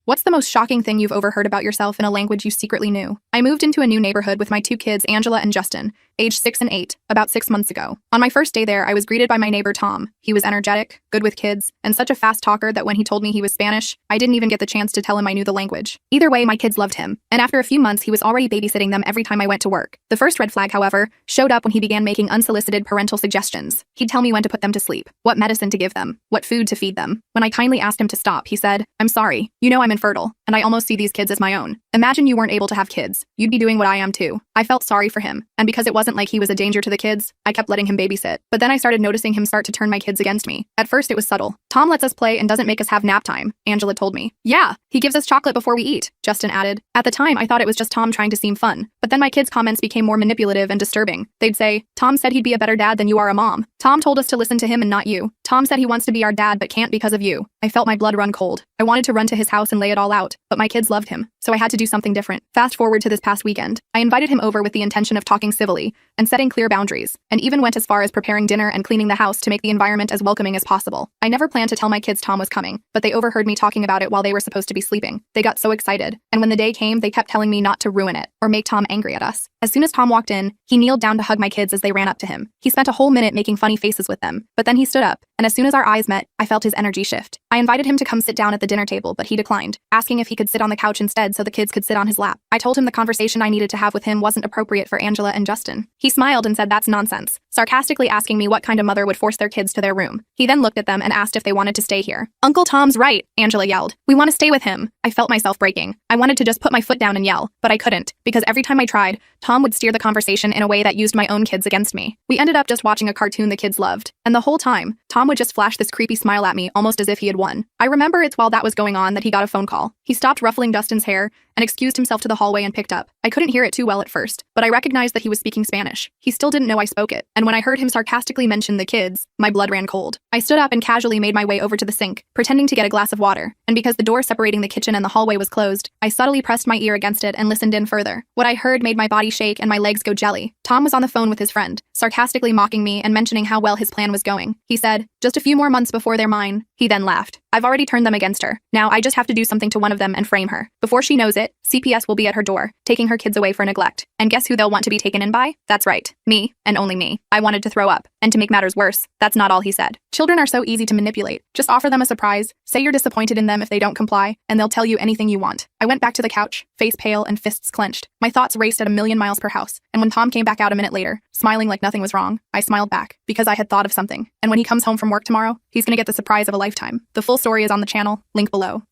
What's the most shocking thing you've overheard about yourself in a language you secretly knew? I moved into a new neighborhood with my two kids, Angela and Justin, aged 6 and 8, about 6 months ago. On my first day there, I was greeted by my neighbor Tom. He was energetic, good with kids, and such a fast talker that when he told me he was Spanish, I didn't even get the chance to tell him I knew the language. Either way, my kids loved him, and after a few months, he was already babysitting them every time I went to work. The first red flag, however, showed up when he began making unsolicited parental suggestions. He'd tell me when to put them to sleep, what medicine to give them, what food to feed them. When I kindly asked him to stop, he said, "I'm sorry, you know I'm infertile, and I almost see these kids as my own. Imagine you weren't able to have kids. You'd be doing what I am too." I felt sorry for him, and because it wasn't like he was a danger to the kids, I kept letting him babysit. But then I started noticing him start to turn my kids against me. At first it was subtle. "Tom lets us play and doesn't make us have nap time," Angela told me. "Yeah, he gives us chocolate before we eat," Justin added. At the time, I thought it was just Tom trying to seem fun, but then my kids' comments became more manipulative and disturbing. They'd say, "Tom said he'd be a better dad than you are a mom. Tom told us to listen to him and not you. Tom said he wants to be our dad but can't because of you." I felt my blood run cold. I wanted to run to his house and lay it all out, but my kids loved him, so I had to do something different. Fast forward to this past weekend. I invited him over with the intention of talking civilly and setting clear boundaries, and even went as far as preparing dinner and cleaning the house to make the environment as welcoming as possible. I never planned to tell my kids Tom was coming, but they overheard me talking about it while they were supposed to be sleeping. They got so excited, and when the day came, they kept telling me not to ruin it or make Tom angry at us. As soon as Tom walked in, he kneeled down to hug my kids as they ran up to him. He spent a whole minute making funny faces with them, but then he stood up, and as soon as our eyes met, I felt his energy shift. I invited him to come sit down at the dinner table, but he declined, asking if he could sit on the couch instead so the kids could sit on his lap. I told him the conversation I needed to have with him wasn't appropriate for Angela and Justin. He smiled and said that's nonsense, sarcastically asking me what kind of mother would force their kids to their room. He then looked at them and asked if they wanted to stay here. "Uncle Tom's right," Angela yelled. "We want to stay with him." I felt myself breaking. I wanted to just put my foot down and yell, but I couldn't, because every time I tried, Tom would steer the conversation in a way that used my own kids against me. We ended up just watching a cartoon the kids loved, and the whole time, Tom would just flash this creepy smile at me almost as if he had won. I remember it's while that was going on that he got a phone call. He stopped ruffling Justin's hair and excused himself to the hallway and picked up. I couldn't hear it too well at first, but I recognized that he was speaking Spanish. He still didn't know I spoke it, and when I heard him sarcastically mention the kids, my blood ran cold. I stood up and casually made my way over to the sink, pretending to get a glass of water, and because the door separating the kitchen and the hallway was closed, I subtly pressed my ear against it and listened in further. What I heard made my body shake and my legs go jelly. Tom was on the phone with his friend, sarcastically mocking me and mentioning how well his plan was going. He said, "Just a few more months before they're mine." He then laughed. "I've already turned them against her. Now I just have to do something to one of them and frame her. Before she knows it, CPS will be at her door, taking her kids away for neglect. And guess who they'll want to be taken in by? That's right, me, and only me." I wanted to throw up. And to make matters worse, that's not all he said. "Children are so easy to manipulate. Just offer them a surprise, say you're disappointed in them if they don't comply, and they'll tell you anything you want." I went back to the couch, face pale and fists clenched. My thoughts raced at a million miles per house, and when Tom came back out a minute later, smiling like nothing was wrong, I smiled back, because I had thought of something. And when he comes home from work tomorrow, he's gonna get the surprise of a lifetime. The full story is on the channel, link below.